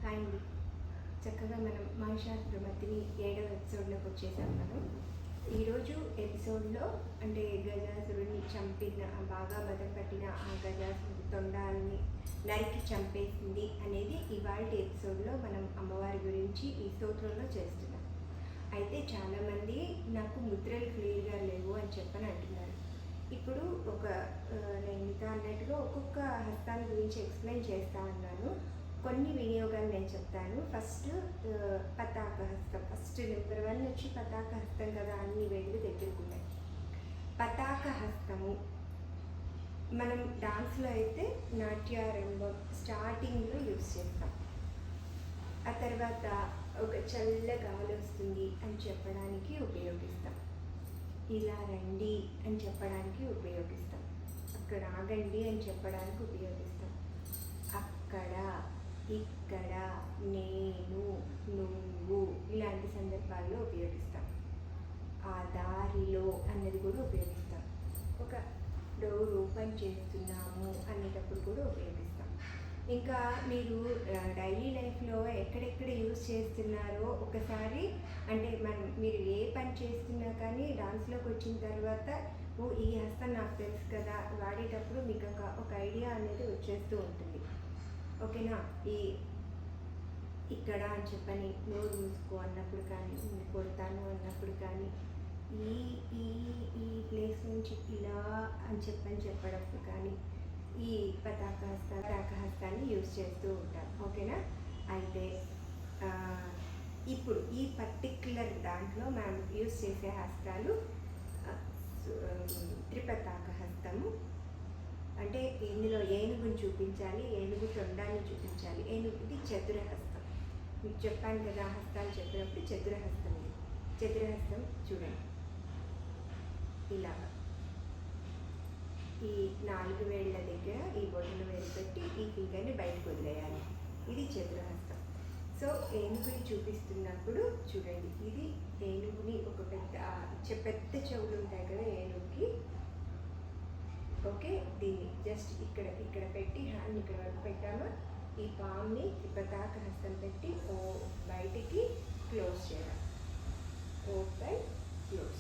Hi అండి. చక్కగా మనం మహిషాసురమర్దిని 7వ ఎపిసోడ్లోకి వచ్చేసాం. మనం ఈరోజు ఎపిసోడ్లో అంటే గజాసురుడిని చంపిన, బాగా బదపట్టిన ఆ గజాసురుడి తొండాలని నరికి చంపేసింది అనేది ఇవాళ ఎపిసోడ్లో మనం అమ్మవారి గురించి ఈ స్తోత్రంలో చేస్తున్నాం. అయితే చాలామంది నాకు ముద్రలు క్లియర్గా లేవు అని చెప్పని అంటున్నారు. ఇప్పుడు నేను మీతో అన్నట్టుగా ఒక్కొక్క హస్తాల గురించి ఎక్స్ప్లెయిన్ చేస్తా ఉన్నాను. కొన్ని వినియోగాలు నేను చెప్తాను. ఫస్ట్ పతాక హస్తం. ఫస్ట్ నెంబర్ 1 వచ్చి పతాక హస్తం కదా, అన్ని వేళ్ళు దగ్గరుకున్నాయి. పతాక హస్తము మనం డాన్స్లో అయితే నాట్యారంభం స్టార్టింగ్లో యూజ్ చేస్తాం. ఆ తర్వాత ఒక చల్ల గాలి వస్తుంది అని చెప్పడానికి ఉపయోగిస్తాం. ఇలా రండి అని చెప్పడానికి ఉపయోగిస్తాం. అక్కడ ఆగండి అని చెప్పడానికి ఉపయోగిస్తాం. అక్కడ, ఇక్కడ, నేను, నువ్వు ఇలాంటి సందర్భాల్లో ఉపయోగిస్తాం. ఆ దారిలో అన్నది కూడా ఉపయోగిస్తాం. ఒక డోర్ ఓపెన్ చేస్తున్నాము అనేటప్పుడు కూడా ఉపయోగిస్తాం. ఇంకా మీరు డైలీ లైఫ్లో ఎక్కడెక్కడ యూజ్ చేస్తున్నారో ఒకసారి అంటే మీరు ఏ పని చేస్తున్నా కానీ డాన్స్లోకి వచ్చిన తర్వాత ఈ హస్తం నాకు తెలుసు కదా, వాడేటప్పుడు మీకు ఒక ఐడియా అనేది వచ్చేస్తూ ఉంటుంది. ఓకేనా? ఇక్కడ అని చెప్పని నోరు మూసుకో అన్నప్పుడు కానీ, కొడతాను అన్నప్పుడు కానీ, ఈ ఈ ఈ ప్లేస్ నుంచి ఇలా అని చెప్పేటప్పుడు కానీ ఈ పతాక హస్తాన్ని యూజ్ చేస్తూ ఉంటాం. ఓకేనా? అయితే ఇప్పుడు ఈ పర్టిక్యులర్ దాంట్లో మనం యూజ్ చేసే హస్తాలు త్రిపతాక హస్తము. అంటే ఇందులో ఏనుగుని చూపించాలి, ఏనుగు తొండాన్ని చూపించాలి. ఏనుగుది చతురహస్తం. మీకు చెప్పాను కదా, హస్తాలు చెప్పినప్పుడు చతురహస్తం. ఇది చతురహస్తం చూడండి. ఇలాగా ఈ 4 వేళ్ల దగ్గర ఈ బొట్టను వేలు పెట్టి ఈ ఫింగర్ని బయటకు వదిలేయాలి. ఇది చతురహస్తం. సో ఏనుగుని చూపిస్తున్నప్పుడు చూడండి, ఇది ఏనుగుని ఒక పెద్ద చెవులు ఉంటాయి కదా ఏనుగుకి. ఓకే, దీన్ని జస్ట్ ఇక్కడ పెట్టి హ్యాండ్ ఇక్కడ వరకు పెట్టామా, ఈ పామ్ని పతాక హస్తం పెట్టి బయటికి క్లోజ్ చేయాలి. Open, close.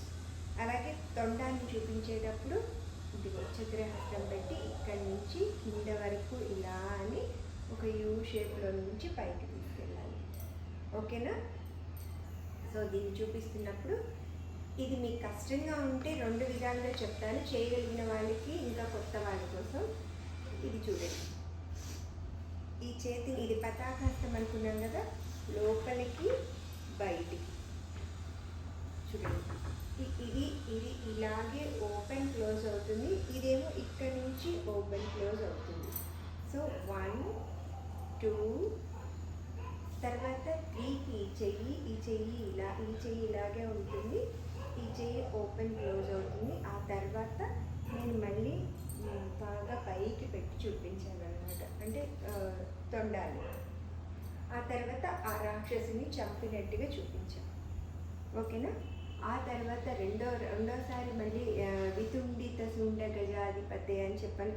అలాగే తొండాన్ని చూపించేటప్పుడు ఇదిగో చతురహస్తం పెట్టి ఇక్కడి నుంచి కింద వరకు ఇలా అని ఒక యూ షేప్లో నుంచి పైకి తీసుకెళ్ళాలి. ఓకేనా? సో దీన్ని చూపిస్తున్నప్పుడు ఇది మీకు కష్టంగా ఉంటే 2 విధాలుగా చెప్తాను. చేయగలిగిన వాళ్ళకి, ఇంకా కొత్త వాళ్ళ కోసం ఇది చూడండి. ఈ చేతిని, ఇది పతాకహస్తం అనుకున్నాం కదా, లోపలికి బయటికి చూడండి. ఇది ఇలాగే ఓపెన్ క్లోజ్ అవుతుంది. ఇదేమో ఇక్కడ నుంచి ఓపెన్ క్లోజ్ అవుతుంది. సో 1 2 తర్వాత 3కి ఈ చెయ్యి ఇలాగే ఉంటుంది. ఈ చెయ్యి ఓపెన్ క్లోజ్ అవుతుంది. ఆ తర్వాత నేను మళ్ళీ బాగా పైకి పెట్టి చూపించాను అనమాట, అంటే తొండాలి. ఆ తర్వాత ఆ రాక్షసుని చంపినట్టుగా చూపించాను. ఓకేనా? ఆ తర్వాత రెండోసారి మళ్ళీ వితుండిత శూండ గజాధిపతే అని చెప్పాను.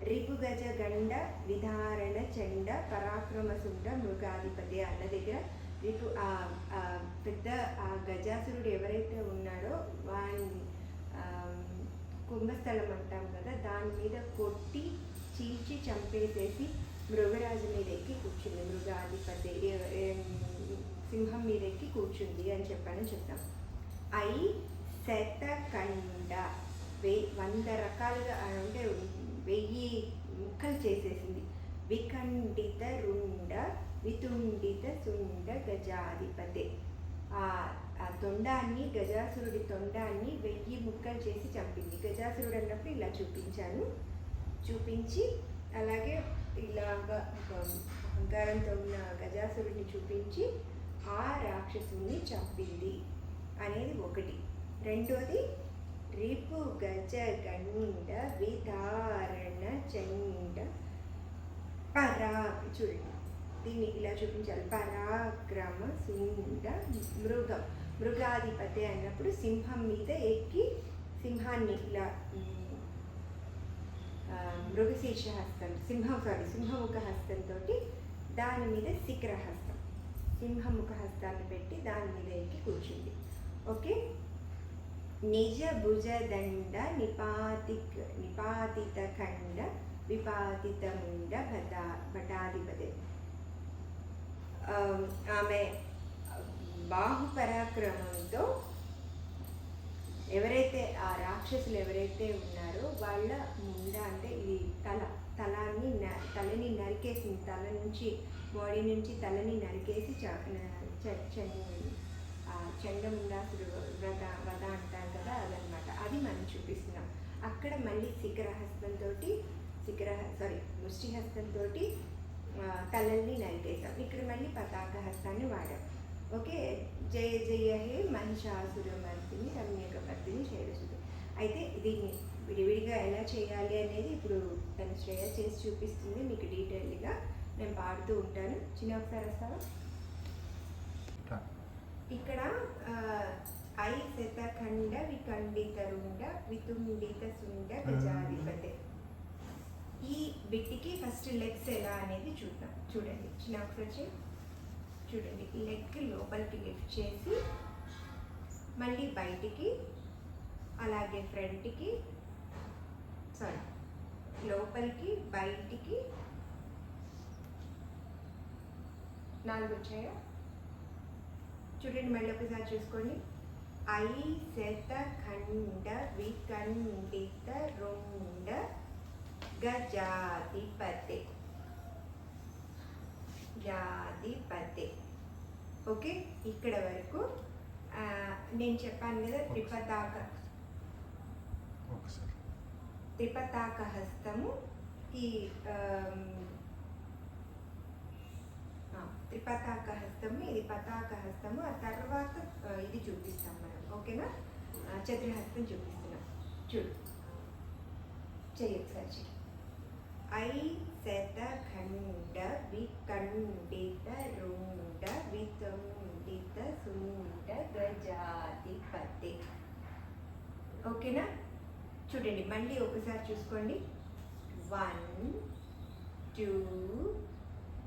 రిపు గజ గండ విధారణ చండ పరాక్రమ శుండ మృగాధిపతి అన్న దగ్గర రిపు పెద్ద ఆ గజాసురుడు ఎవరైతే ఉన్నాడో వాడిని కుంభస్థలం అంటాం కదా, దాని మీద కొట్టి చీల్చి చంపేసేసి మృగరాజు మీద ఎక్కి కూర్చుంది. మృగాధిపతి సింహం మీద ఎక్కి కూర్చుంది అని చెప్తాం. శతకండ 100 రకాలుగా అంటే 1000 ముక్కలు చేసేసింది. విఖండిత రుండ వితుండిత శుండ గజాధిపతి. ఆ తొండాన్ని, గజాసురుడి తొండాన్ని 1000 ముక్కలు చేసి చంపింది. గజాసురుడు అన్నప్పుడు ఇలా చూపించి అలాగే ఇలాగా అహంకారంతో ఉన్న గజాసురుడిని చూపించి ఆ రాక్షసుని చంపింది అనేది ఒకటి. రెండోది రిపు గజ గండ విధారణ చండ చూడండి, దీన్ని ఇలా చూపించాలి. పరాక్రమ శుండ మృగాధిపతి అన్నప్పుడు సింహం మీద ఎక్కి సింహాన్ని ఇలా మృగశీర్ష హస్తం సింహముఖ హస్తంతో దాని మీద శిఖరహస్తం, సింహముఖ హస్తాన్ని పెట్టి దాని మీద ఎక్కి కూర్చుంది. ఓకే. నిజ భుజ దండ నిపాతిత ఖండ విపాతిత ముండ భటాధిపతి. ఆమె బాహుపరాక్రమంతో ఎవరైతే ఆ రాక్షసులు ఎవరైతే ఉన్నారో వాళ్ళ ముండ అంటే ఇది తలని నరికేసింది. తల నుంచి బాడీ నుంచి తలని నరికేసి చండముండాసుడు వధ అంటారు కదా, అదనమాట. అది మనం చూపిస్తున్నాం. అక్కడ మళ్ళీ ముష్టిహస్తంతో తలల్ని నరికేసాం. ఇక్కడ మళ్ళీ పతాక హస్తాన్ని వాడాం. ఓకే. జయ జయ హే మహిషాసురమర్దిని రమ్యకపర్దిని శైలసుది. అయితే దీన్ని విడివిడిగా ఎలా చేయాలి అనేది ఇప్పుడు తను శ్రేయ చేసి చూపిస్తుంది మీకు డీటెయిల్గా. నేను పాడుతూ ఉంటాను. చిన్న ఒకసారి వస్తావా? ఇక్కడ ఐ శతఖండ విఖండితరుండ వితుండిత సుండ గజాధిపతే. ఈ బిట్టికి ఫస్ట్ లెగ్స్ ఎలా అనేది చూద్దాం. చూడండి, చిన్న ఒకసారి చూడండి. లెగ్ లోపలికి లిఫ్ట్ చేసి మళ్ళీ బయటికి, అలాగే ఫ్రంట్కి, లోపలికి బయటికి 4 వచ్చాయా? చూడండి, మళ్ళీ ఒకసారి చూసుకోండి. ఐ శత ఖండ విఖండిత రుండ గజాధిపతే. ఓకే. ఇక్కడ వరకు నేను చెప్పాను కదా, త్రిపతాక హస్తము. ఈ త్రిపతాక హస్తము, ఇది పతాక హస్తము. ఆ తర్వాత ఇది చూపిస్తాం మనం. ఓకేనా? చతురహస్తం చూపిస్తున్నాం. చూడు, ఒకసారి ఐ శత ఖండ విఖండిత రుండ వితుండిత సుండ గజాధిపతే. ఓకేనా? చూడండి, మళ్ళీ ఒకసారి చూసుకోండి. 1 2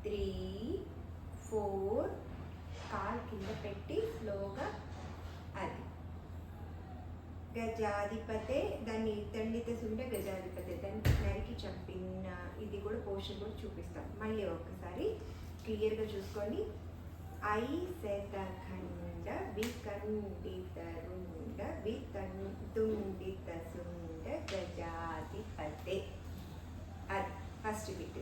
3 4. కాలు కింద పెట్టి స్లోగా, అది గజాధిపతే. దాన్ని దండిత సుండ గజాధిపతే, దాన్ని నరికి చంపిన ఇది కూడా పోషన్ కూడా చూపిస్తాం. మళ్ళీ ఒక్కసారి క్లియర్గా చూసుకోండి. ఐ శత ఖండ విఖండిత రుండ వితుండిత సుండ గజాధిపతే. అది ఫస్ట్ బిట్.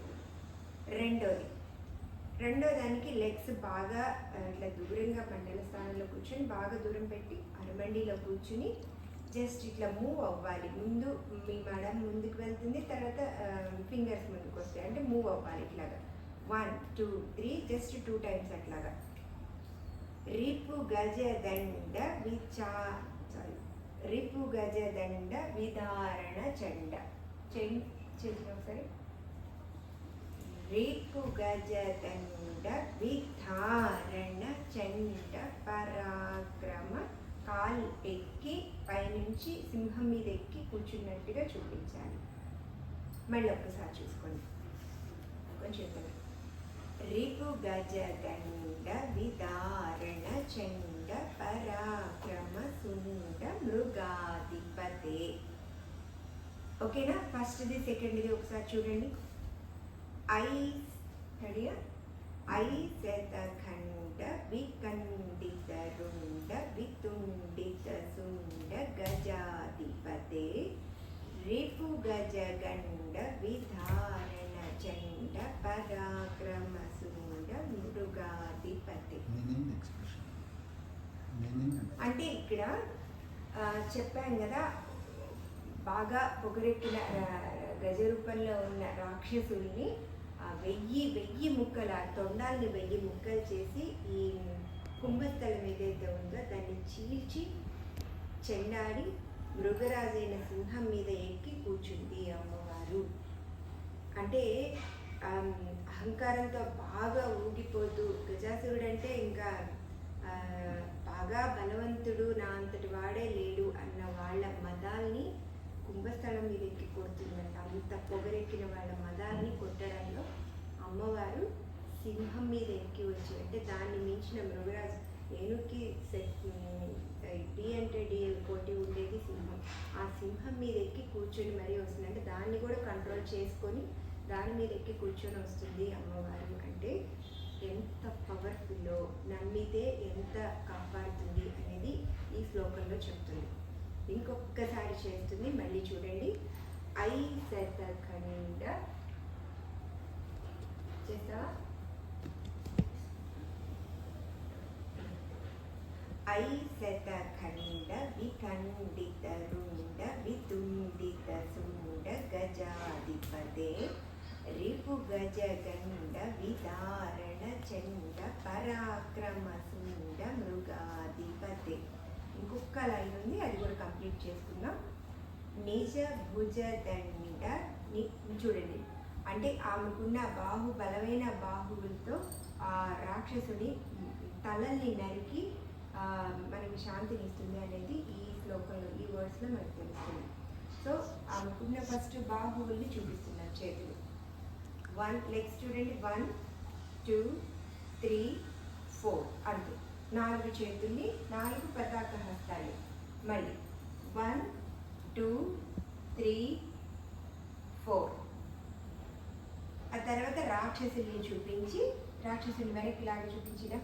రెండో దానికి లెగ్స్ బాగా ఇట్లా దూరంగా మండల స్థానంలో కూర్చొని బాగా దూరం పెట్టి అరమండిలో కూర్చుని జస్ట్ ఇట్లా మూవ్ అవ్వాలి. ముందు మీ మడం ముందుకు వెళ్తుంది, తర్వాత ఫింగర్స్ ముందుకు వస్తాయి. అంటే మూవ్ అవ్వాలి ఇట్లాగా. 1 2 3 జస్ట్ 2 టైమ్స్ అట్లాగా. రిపు గజదండ విధారణ చండ. ఒకసారి. రిపు గజదండ విధారణ చండ పరాక్రమ. కాలు ఎక్కి పైనుంచి సింహం మీద ఎక్కి కూర్చున్నట్టుగా చూపించాలి. మళ్ళీ ఒక్కసారి చూసుకోండి కొంచెం. రిపు గజదండ విధారణ చండ పరాక్రమ సుండ మృగాధిపతే. ఓకేనా? ఫస్ట్ది సెకండ్ది ఒకసారి చూడండి. ఐ శత ఖండ విఖండిత రుండ వితుండిత సుండ గజాధిపతే. రిపు గజగండ విధారణ చండ పరాక్రమ సుండ మృగాధిపతే. అంటే ఇక్కడ చెప్పాం కదా, బాగా పొగరెక్కిన గజ రూపంలో ఉన్న రాక్షసుల్ని 1000 ముక్కలు, ఆ తొండాల్ని 1000 ముక్కలు చేసి ఈ కుంభస్థలం ఏదైతే ఉందో దాన్ని చీల్చి చెండాడి మృగరాజైన సింహం మీద ఎక్కి కూర్చుంది అమ్మవారు. అంటే అహంకారంతో బాగా ఊగిపోతూ, గజాసురుడు అంటే ఇంకా బాగా బలవంతుడు, నా అంతటి వాడే లేడు అన్న వాళ్ళ మదాల్ని కుంభస్థలం మీద ఎక్కి కొడుతుందంట. అంత పొగరెక్కిన వాళ్ళ మదాల్ని కొట్టడంలో అమ్మవారు సింహ మీద ఎక్కి వచ్చి, అంటే దాన్ని మించిన మృగరాజు, ఏనుగుకి డి అంటే డి కోటి ఉండేది సింహం. ఆ సింహం మీద ఎక్కి కూర్చొని మరీ వస్తుంది. అంటే దాన్ని కూడా కంట్రోల్ చేసుకొని దాని మీద ఎక్కి కూర్చొని వస్తుంది అమ్మవారు. అంటే ఎంత పవర్ఫుల్లో, నమ్మితే ఎంత కాపాడుతుంది అనేది ఈ శ్లోకంలో చెప్తుంది. ఇంకొకసారి చేస్తుంది, మళ్ళీ చూడండి. ఐ శతఖండ చేస్తావా? ఐ శతఖండ విఖండిత రుండ వితుండిత సుండ గజాధిపతే రిపు గజగండ విదారణ చండ పరాక్రమ సుండ మృగాధిపతే. ఇంకొక లైన్ ఉంది, అది కూడా కంప్లీట్ చేసుకుందాం. నిజ భుజదండ, చూడండి, అంటే ఆమెకున్న బలమైన బాహువులతో ఆ రాక్షసుని తలల్ని నరికి మనకి శాంతిని ఇస్తుంది అనేది ఈ శ్లోకంలో, ఈ వర్డ్స్లో మనకు తెలుస్తుంది. సో ఆమెకున్న ఫస్ట్ బాహువుల్ని చూపిస్తున్నాను, చేతులు. 1 లెగ్స్ చూడండి, 1 2 3 4 అంతే. 4 చేతుల్ని, 4 పతాక హస్తాలు. మళ్ళీ 1 2 3 4. ఆ తర్వాత రాక్షసుల్ని చూపించి, రాక్షసుని వెనక్కి లాగా చూపించిన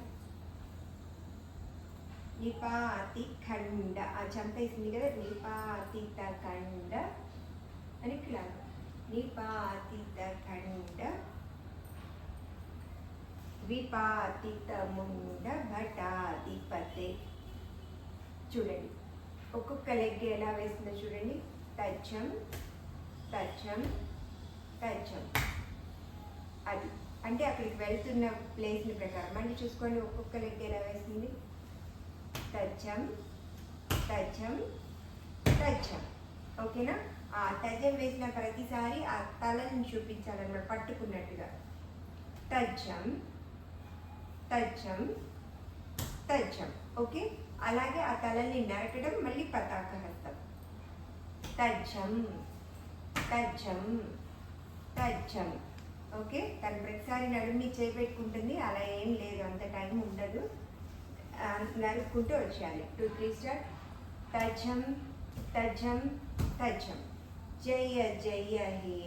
నిపాతి ఖండ, ఆ చంపేసింది కదా, నిపాతిత ఖండ అని లాగా, నిపాతిత ఖండ విపాతిత ముండ భటాధిపతే. చూడండి ఒక్కొక్క లెగ్ ఎలా వేస్తుందో చూడండి. తచ్చం తచ్చం తచ్చం, అది అంటే అక్కడికి వెళ్తున్న ప్లేస్ని ప్రకారం. మళ్ళీ చూసుకోండి, ఒక్కొక్క లెగ్ ఎలా వేస్తుంది. తచ్చం తచ్చం తచ్చం. ఓకేనా? ఆ తజ్జం వేసిన ప్రతిసారి ఆ తలని చూపించాలన్నమాట, పట్టుకున్నట్టుగా. తచ్చం తచ్చం తచ్చం. ఓకే, అలాగే ఆ తలని నరకడం, మళ్ళీ పతాక హస్తం. తచ్చం తచ్చం తచ్చం. ఓకే, తను ప్రతిసారి నడుమి చేపెట్టుకుంటుంది, అలా ఏం లేదు, అంత టైం ఉండదు, నరుక్కుంటూ వచ్చేయాలి. 2 3 స్టార్ట్. తచ్చం తచ్చం తచ్చం. జయ జయ హే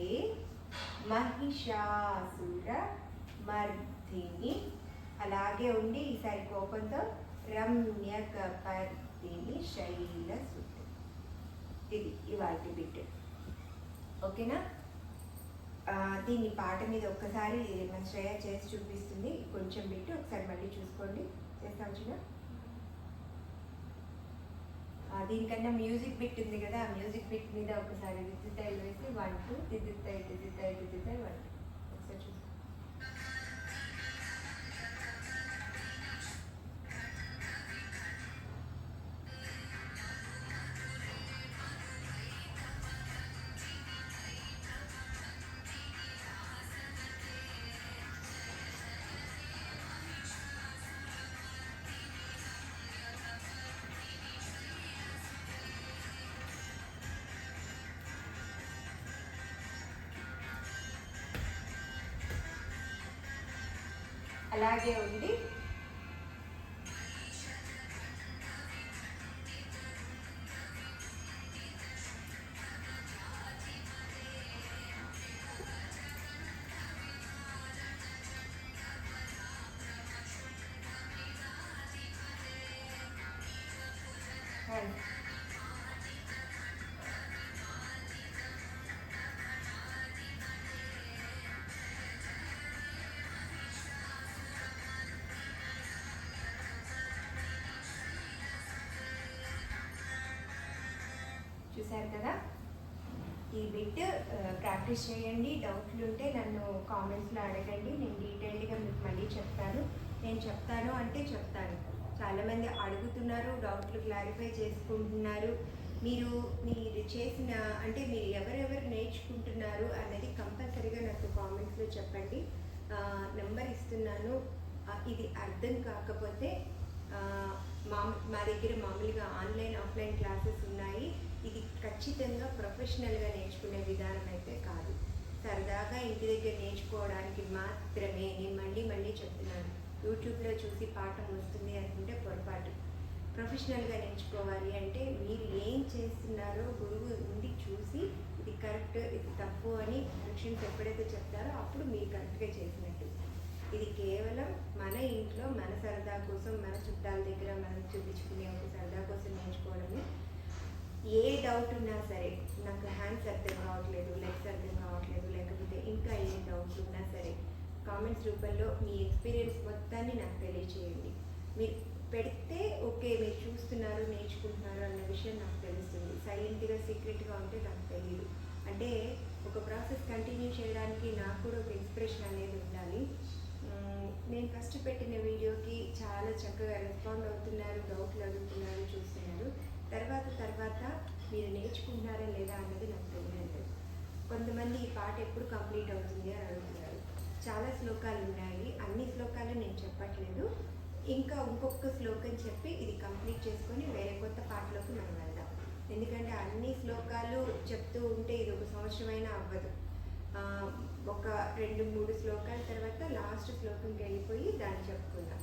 మహిషాసుర మర్దిని. అలాగే ఉండి ఈసారి కోపంతో రమ్యకపర్దిని శైలసుతి. ఇది ఇవాల్టి బిట్. ఓకేనా? దీన్ని పాట మీద ఒక్కసారి మన శ్రేయ చేసి చూపిస్తుంది, కొంచెం బిట్ ఒకసారి మళ్ళీ చూసుకోండి. చేస్తాం చూడ. దీనికన్నా మ్యూజిక్ బిట్ ఉంది కదా, ఆ మ్యూజిక్ బిట్ మీద ఒకసారి దిద్దుతాయిలు వేసి 1 2 దిద్దుతాయి దిద్దుతాయి దిద్దుతాయి 1 2 ఒకసారి చూస్తాం. అలాగే ఉంది. చూసారు కదా, ఈ బిట్ ప్రాక్టీస్ చేయండి. డౌట్లు ఉంటే నన్ను కామెంట్స్లో అడగండి, నేను డీటెయిల్డ్గా మీకు మళ్ళీ చెప్తాను. నేను చెప్తాను అంటే చెప్తాను. చాలామంది అడుగుతున్నారు, డౌట్లు క్లారిఫై చేసుకుంటున్నారు. మీరు చేసిన, అంటే మీరు ఎవరెవరు నేర్చుకుంటున్నారు అనేది కంపల్సరీగా నాకు కామెంట్స్లో చెప్పండి. నెంబర్ ఇస్తున్నాను. ఇది అర్థం కాకపోతే మా దగ్గర మామూలుగా ఆన్లైన్ ఆఫ్లైన్ క్లాసెస్ ఉన్నాయి. ఇది ఖచ్చితంగా ప్రొఫెషనల్గా నేర్చుకునే విధానం అయితే కాదు. సరదాగా ఇంటి దగ్గర నేర్చుకోవడానికి మాత్రమే. నేను మళ్ళీ మళ్ళీ చెప్తున్నాను, యూట్యూబ్లో చూసి పాఠం వస్తుంది అనుకుంటే పొరపాటు. ప్రొఫెషనల్గా నేర్చుకోవాలి అంటే మీరు ఏం చేస్తున్నారో గురువు ఉండి చూసి ఇది కరెక్ట్ ఇది తప్పు అని కరెక్షన్స్ ఎప్పుడైతే చెప్తారో అప్పుడు మీరు కరెక్ట్గా చేసినట్టు. ఇది కేవలం మన ఇంట్లో మన సరదా కోసం, మన చుట్టాల దగ్గర మనం చూపించుకునే ఒక సరదా కోసం నేర్చుకోవడమే. ఏ డౌట్ ఉన్నా సరే, నాకు హ్యాండ్స్ అర్థం కావట్లేదు, లెగ్స్ అర్థం కావట్లేదు, లేకపోతే ఇంకా ఏ డౌట్స్ ఉన్నా సరే కామెంట్స్ రూపంలో మీ ఎక్స్పీరియన్స్ మొత్తాన్ని నాకు తెలియచేయండి. మీరు పెడితే ఓకే మీరు చూస్తున్నారు నేర్చుకుంటున్నారు అన్న విషయం నాకు తెలుస్తుంది. సైలెంట్గా సీక్రెట్గా ఉంటే నాకు తెలియదు. అంటే ఒక ప్రాసెస్ కంటిన్యూ చేయడానికి నాకు కూడా ఒక ఇన్స్పిరేషన్ అనేది ఉండాలి. నేను ఫస్ట్ పెట్టిన వీడియోకి చాలా చక్కగా రెస్పాండ్ అవుతున్నారు, డౌట్లు అడుగుతున్నారు, చూస్తున్నారు. తర్వాత మీరు నేర్చుకుంటున్నారా లేదా అన్నది నాకు తెలియదు. కొంతమంది ఈ పాట ఎప్పుడు కంప్లీట్ అవుతుంది అని అడుగుతున్నారు. చాలా శ్లోకాలు ఉన్నాయి, అన్ని శ్లోకాలు నేను చెప్పట్లేదు. ఇంకా ఇంకొక శ్లోకం చెప్పి ఇది కంప్లీట్ చేసుకొని వేరే కొత్త పాటలోకి మనం వెళ్దాం. ఎందుకంటే అన్ని శ్లోకాలు చెప్తూ ఉంటే ఇది ఒక సంవత్సరమైనా అవ్వదు. ఒక 2-3 శ్లోకాల తర్వాత లాస్ట్ శ్లోకంకి వెళ్ళిపోయి దాన్ని చెప్పుకుందాం.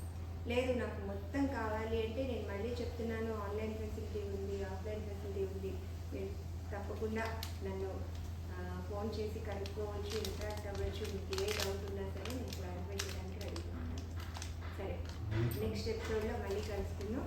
లేదు నాకు మొత్తం కావాలి అంటే నేను మళ్ళీ చెప్తున్నాను, ఆన్లైన్ ఫెసిలిటీ ఉంది, ఆఫ్లైన్ ఫెసిలిటీ ఉంది. మీరు తప్పకుండా నన్ను ఫోన్ చేసి కనుక్కోవచ్చు, ఇంటరాక్ట్ అవ్వచ్చు. మీకు ఏ డౌట్ ఉన్నా సరే నేను క్లారిఫై చేయడానికి రెడీ ఉన్నాను. సరే, నెక్స్ట్ ఎపిసోడ్లో మళ్ళీ కలుసుకుందాం.